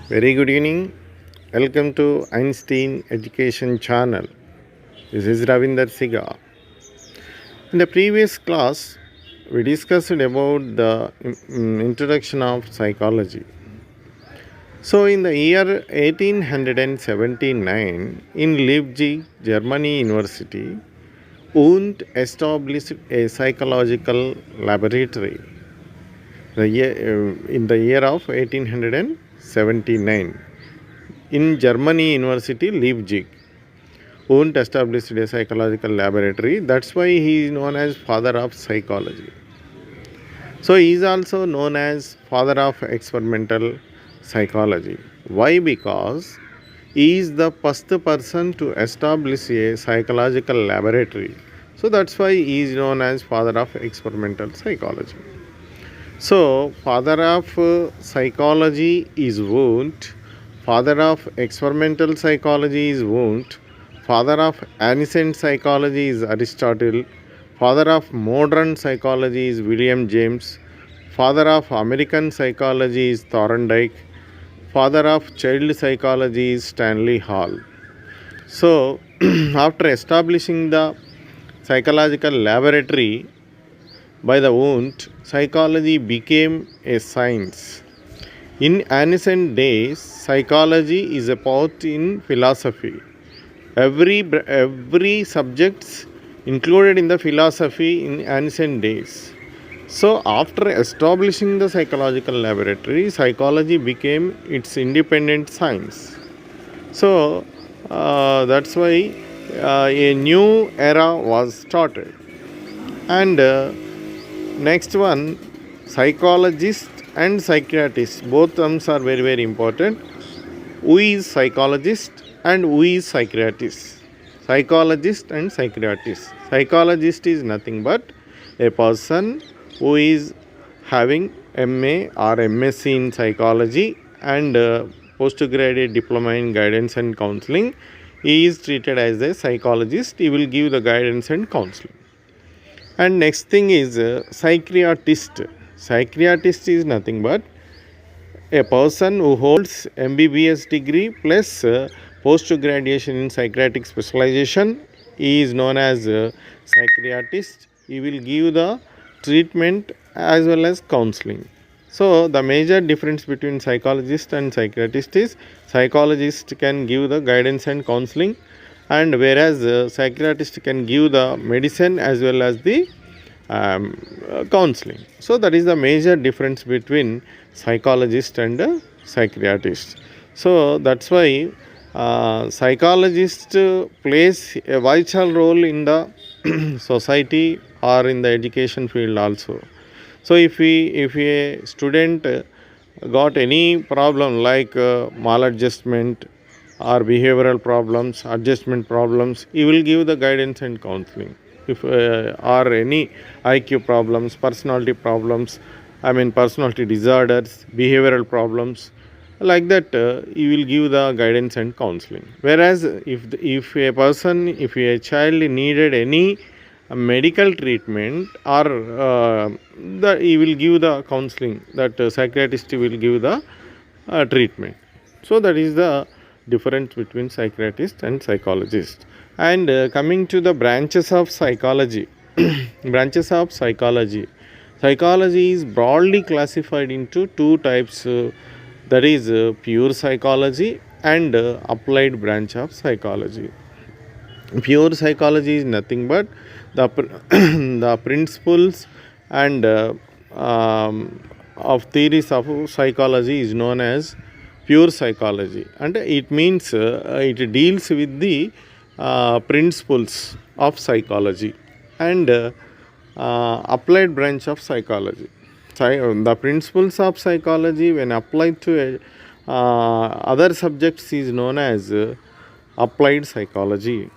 Very good evening. Welcome to Einstein Education Channel. This is Ravinder Siga. In the previous class, we discussed about the introduction of psychology. So, in the year 1879, in Leipzig, Germany University, Wundt established a psychological laboratory in the year of 1879 in Germany University, Leipzig. Wundt established a psychological laboratory. That's why he is known as father of psychology. So he is also known as father of experimental psychology. Why? Because he is the first person to establish a psychological laboratory. So that's why he is known as father of experimental psychology. So father of psychology is Wundt. Father of experimental psychology is Wundt. Father of ancient psychology is Aristotle. Father of modern psychology is William James. Father of American psychology is Thorndike. Father of child psychology is Stanley Hall. So, after establishing the psychological laboratory by the Wundt, psychology became a science. In ancient days, psychology is a part in philosophy. Every subjects included in the philosophy in ancient days. So after establishing the psychological laboratory, psychology became its independent science. So that's why a new era was started. And next one, psychologist and psychiatrist. Both terms are very important. Who is psychologist and who is psychiatrist? Psychologist and psychiatrist. Psychologist is nothing but a person who is having MA or MSc in psychology and postgraduate diploma in guidance and counseling. He is treated as a psychologist. He will give the guidance and counseling. And next thing is psychiatrist. Psychiatrist is nothing but a person who holds MBBS degree plus post graduation in psychiatric specialization. He is known as psychiatrist. He will give the treatment as well as counseling. So the major difference between psychologist and psychiatrist is psychologist can give the guidance and counseling, and whereas psychiatrist can give the medicine as well as the counseling. So that is the major difference between psychologist and psychiatrist. So that's why psychologist plays a vital role in the society or in the education field also. So if a student got any problem like maladjustment or behavioral problems, adjustment problems, he will give the guidance and counseling. If or any IQ problems, personality problems, personality disorders, behavioral problems, like that, he will give the guidance and counseling. Whereas if a child needed any medical treatment or he will give the counseling, that psychiatrist will give the treatment. So that is the difference between psychiatrist and psychologist. And coming to the branches of psychology, branches of psychology. Psychology is broadly classified into two types, that is pure psychology and applied branch of psychology. Pure psychology is nothing but the, the principles and of theories of psychology is known as pure psychology, and it means it deals with the principles of psychology. And applied branch of psychology. The principles of psychology when applied to other subjects is known as applied psychology.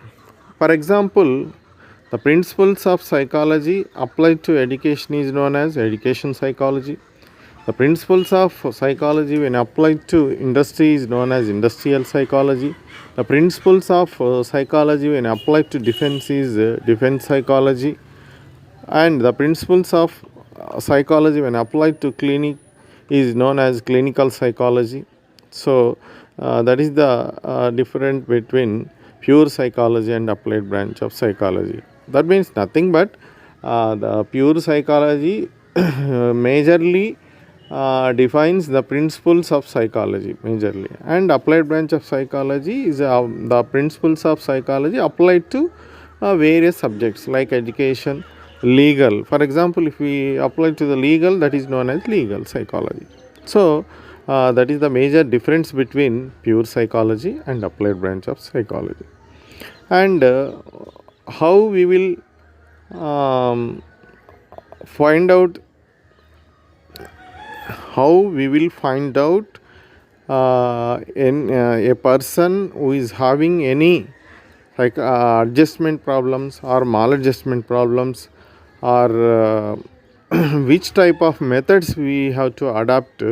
For example, the principles of psychology applied to education is known as education psychology. The principles of psychology when applied to industry is known as industrial psychology. The principles of psychology when applied to defense is defense psychology. And the principles of psychology when applied to clinic is known as clinical psychology. So that is the difference between pure psychology and applied branch of psychology. That means nothing but the pure psychology majorly defines the principles of psychology majorly, and applied branch of psychology is the principles of psychology applied to various subjects like education, legal. For example, if we apply to the legal, that is known as legal psychology. So that is the major difference between pure psychology and applied branch of psychology. And how we will find out a person who is having any like adjustment problems or maladjustment problems, or which type of methods we have to adapt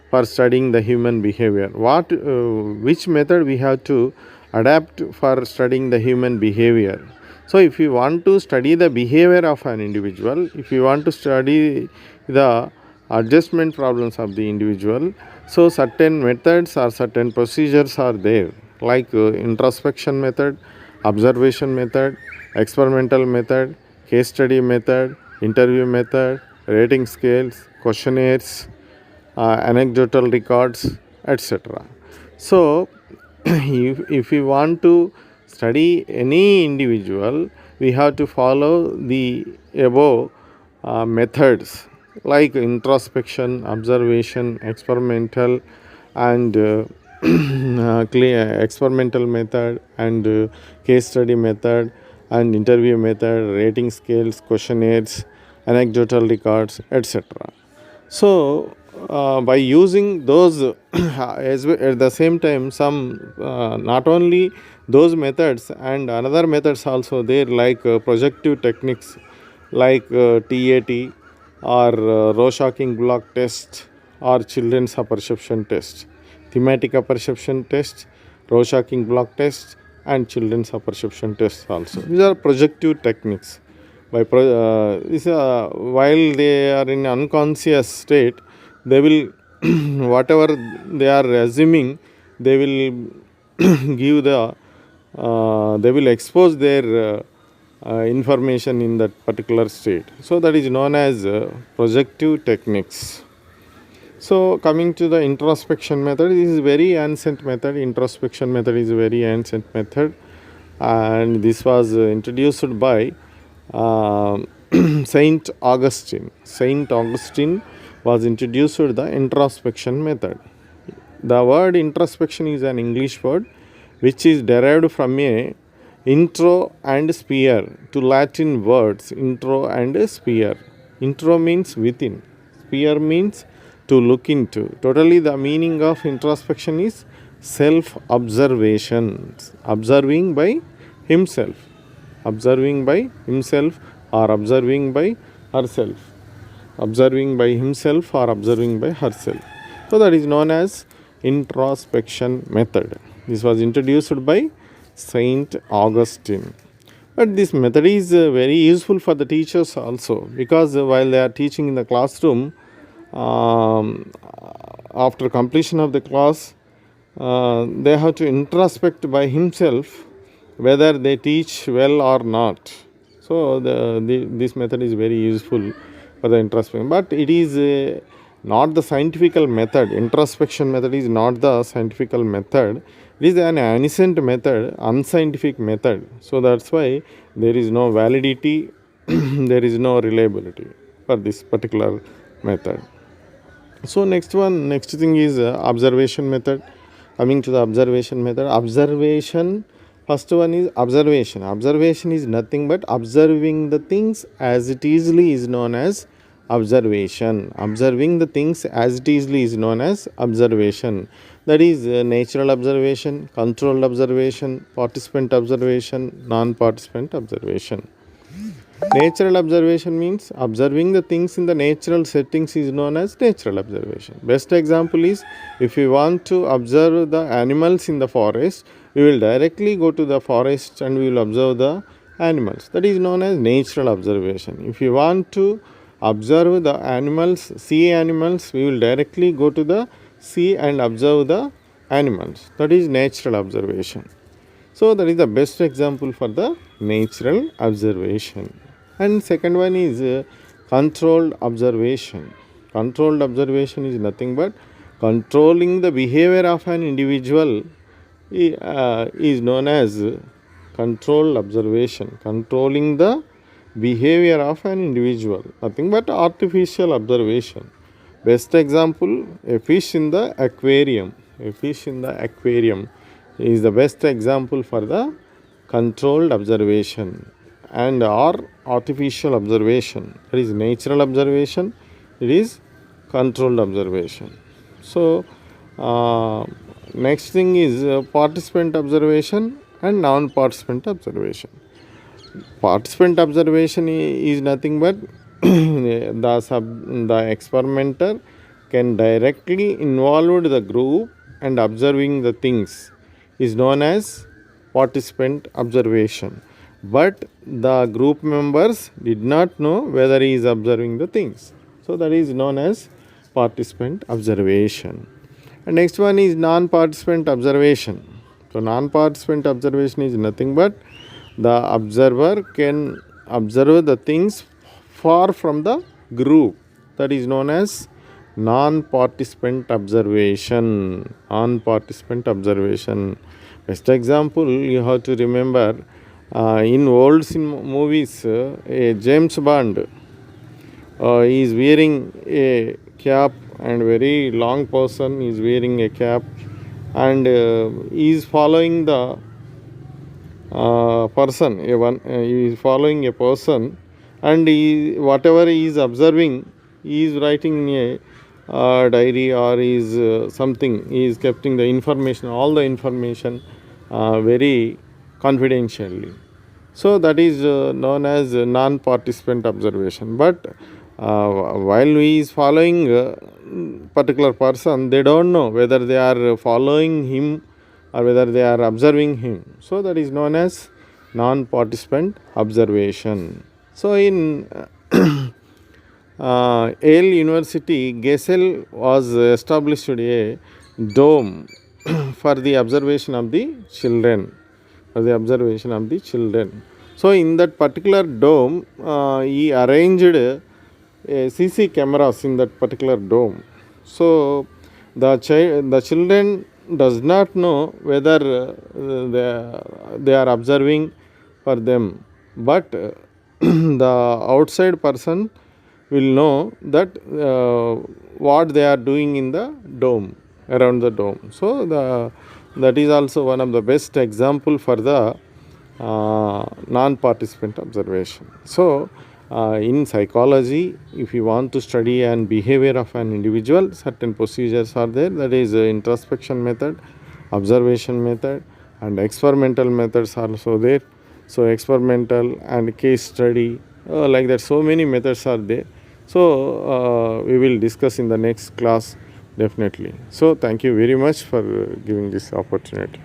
for studying the human behavior, which method we have to adapt for studying the human behavior. So if you want to study the behavior of an individual, if you want to study the adjustment problems of the individual, so certain methods or certain procedures are there, like introspection method, observation method, experimental method, case study method, interview method, rating scales, questionnaires, anecdotal records, etc. So if we want to study any individual, we have to follow the above methods like introspection, observation, experimental, and experimental method, and case study method, and interview method, rating scales, questionnaires, anecdotal records, etc. So by using those at the same time, some not only those methods and another methods also there, like projective techniques like TAT or Rorschach block test or children's perception test, thematic perception test, Rorschach block test, and children's perception test also. These are projective techniques. While they are in unconscious state, they will whatever they are assuming, they will give they will expose their information in that particular state. So that is known as projective techniques. So coming to the introspection method, this is very ancient method. Introspection method is a very ancient method, and this was introduced by Saint Augustine. Saint Augustine was introduced the introspection method. The word introspection is an English word which is derived from a intro and sphere, to Latin words intro and sphere. Intro means within, sphere means to look into. Totally the meaning of introspection is self observation, observing by himself, observing by himself or observing by herself, observing by himself or observing by herself. So that is known as introspection method. This was introduced by Saint Augustine. But this method is very useful for the teachers also, because while they are teaching in the classroom, after completion of the class, they have to introspect by himself whether they teach well or not. So this method is very useful for the introspection, but it is not the scientific method. Introspection method is not the scientific method. It is an ancient method, unscientific method. So that's why there is no validity, there is no reliability for this particular method. So next thing is observation method. Coming to the observation method, first one is observation. Observation is nothing but observing the things as it easily is known as observation. Observing the things as it easily is known as observation. That is natural observation, controlled observation, participant observation, non-participant observation. Natural observation means observing the things in the natural settings is known as natural observation. Best example is, if we want to observe the animals in the forest, we will directly go to the forest and we will observe the animals. That is known as natural observation. If you want to observe the animals, sea animals, we will directly go to the sea and observe the animals. That is natural observation. So that is the best example for the natural observation. And second one is controlled observation. Controlled observation is nothing but controlling the behavior of an individual is known as controlled observation. Controlling the behavior of an individual, nothing but artificial observation. Best example, a fish in the aquarium. A fish in the aquarium is the best example for the controlled observation and or artificial observation. That is natural observation, it is controlled observation. So next thing is participant observation and non-participant observation. Participant observation is nothing but the experimenter can directly involve the group and observing the things is known as participant observation. But the group members did not know whether he is observing the things. So that is known as participant observation. And next one is non-participant observation. So non-participant observation is nothing but the observer can observe the things far from the group. That is known as non-participant observation. Non-participant observation. Best example you have to remember in old movies, James Bond is wearing a cap and very long person is wearing a cap and is following the person. He is following a person and whatever he is observing, he is writing in a diary or is something. He is keeping the information, all the information very confidentially. So that is known as non-participant observation. But while he is following a particular person, they don't know whether they are following him or whether they are observing him. So that is known as non-participant observation. So in Yale University, Gesell was established a dome for the observation of the children. For the observation of the children. So in that particular dome, he arranged CC cameras in that particular dome. So the children does not know whether they are observing for them, but the outside person will know that what they are doing in the dome, around the dome. So that is also one of the best example for the non-participant observation. So in psychology, if you want to study an behavior of an individual, certain procedures are there. That is introspection method, observation method, and experimental methods are also there. So experimental and case study, like that, so many methods are there. So we will discuss in the next class definitely. So thank you very much for giving this opportunity.